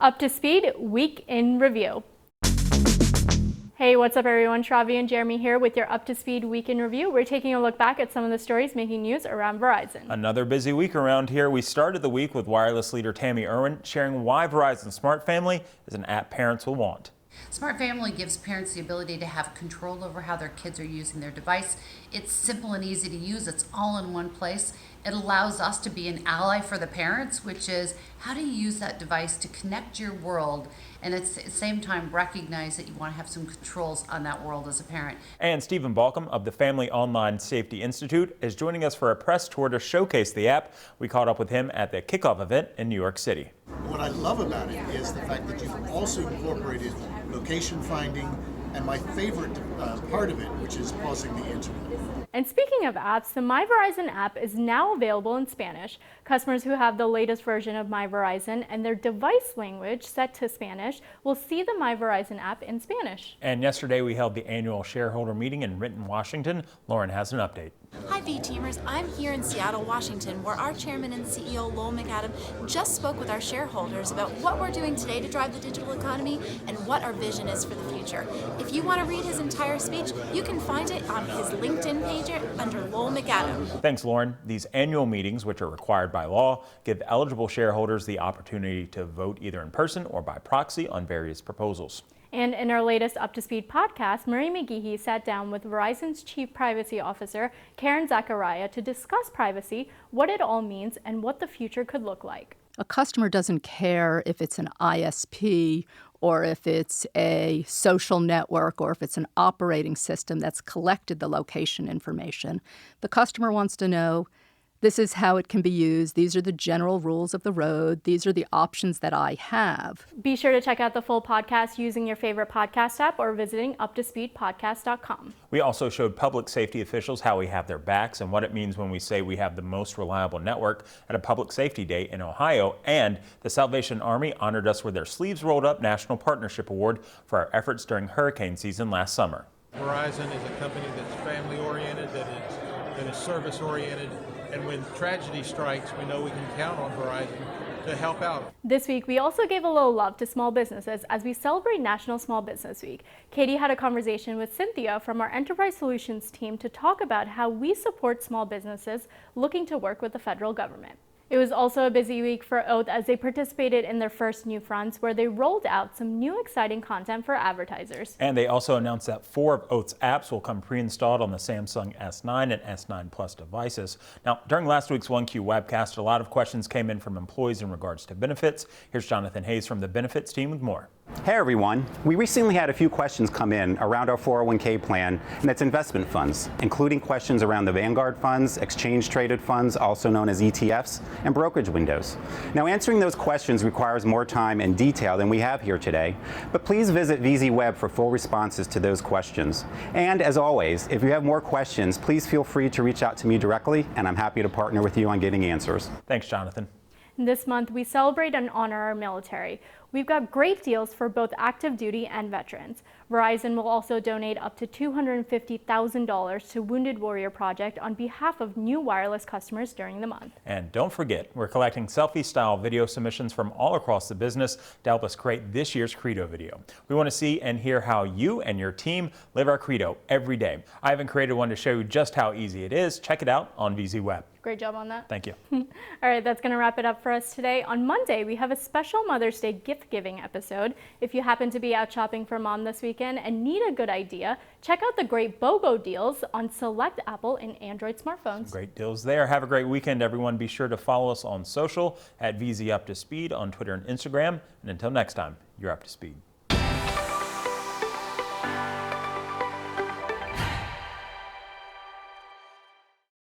Up to Speed Week in Review. Hey, what's up everyone? Shravi and Jeremy here with your Up to Speed Week in Review. We're taking a look back at some of the stories making news around Verizon. Another busy week around here. We started the week with wireless leader Tammy Irwin sharing why Verizon Smart Family is an app parents will want. Smart Family gives parents the ability to have control over how their kids are using their device. It's simple and easy to use. It's all in one place. It allows us to be an ally for the parents, which is how do you use that device to connect your world and at the same time recognize that you want to have some controls on that world as a parent. And Stephen Balcom of the Family Online Safety Institute is joining us for a press tour to showcase the app. We caught up with him at the kickoff event in New York City. What I love about it is the fact that you've also incorporated location finding and my favorite part of it, which is pausing the internet. And speaking of apps, the My Verizon app is now available in Spanish. Customers who have the latest version of My Verizon and their device language set to Spanish will see the My Verizon app in Spanish. And yesterday we held the annual shareholder meeting in Renton, Washington. Lauren has an update. Hi V-Teamers, I'm here in Seattle, Washington, where our chairman and CEO Lowell McAdam just spoke with our shareholders about what we're doing today to drive the digital economy and what our vision is for the future. If you want to read his entire speech, you can find it on his LinkedIn page under Lowell McAdam. Thanks, Lauren. These annual meetings, which are required by law, give eligible shareholders the opportunity to vote either in person or by proxy on various proposals. And in our latest Up to Speed podcast, Marie McGehee sat down with Verizon's Chief Privacy Officer, Karen Zachariah, to discuss privacy, what it all means, and what the future could look like. A customer doesn't care if it's an ISP or if it's a social network or if it's an operating system that's collected the location information. The customer wants to know, this is how it can be used. These are the general rules of the road. These are the options that I have. Be sure to check out the full podcast using your favorite podcast app or visiting uptospeedpodcast.com. We also showed public safety officials how we have their backs and what it means when we say we have the most reliable network at a public safety day in Ohio. And the Salvation Army honored us with their Sleeves Rolled Up National Partnership Award for our efforts during hurricane season last summer. Verizon is a company that's family-oriented, that is service-oriented. And when tragedy strikes, we know we can count on Verizon to help out. This week, we also gave a little love to small businesses as we celebrate National Small Business Week. Katie had a conversation with Cynthia from our Enterprise Solutions team to talk about how we support small businesses looking to work with the federal government. It was also a busy week for Oath as they participated in their first New Fronts, where they rolled out some new exciting content for advertisers. And they also announced that 4 of Oath's apps will come pre-installed on the Samsung S9 and S9 Plus devices. Now, during last week's 1Q webcast, a lot of questions came in from employees in regards to benefits. Here's Jonathan Hayes from the benefits team with more. Hey everyone, we recently had a few questions come in around our 401k plan and its investment funds, including questions around the Vanguard funds, exchange traded funds, also known as ETFs, and brokerage windows. Now answering those questions requires more time and detail than we have here today, but please visit VZ Web for full responses to those questions. And as always, if you have more questions, please feel free to reach out to me directly, and I'm happy to partner with you on getting answers. Thanks, Jonathan. This month, we celebrate and honor our military. We've got great deals for both active duty and veterans. Verizon will also donate up to $250,000 to Wounded Warrior Project on behalf of new wireless customers during the month. And don't forget, we're collecting selfie-style video submissions from all across the business to help us create this year's Credo video. We want to see and hear how you and your team live our Credo every day. I haven't created one to show you just how easy it is. Check it out on VZ Web. Great job on that. Thank you. All right, that's going to wrap it up for us today. On Monday, we have a special Mother's Day gift giving episode. If you happen to be out shopping for mom this weekend and need a good idea, check out the great BOGO deals on select Apple and Android smartphones. Great deals there. Have a great weekend, everyone. Be sure to follow us on social at VZ Up to Speed on Twitter and Instagram. And until next time, you're up to speed.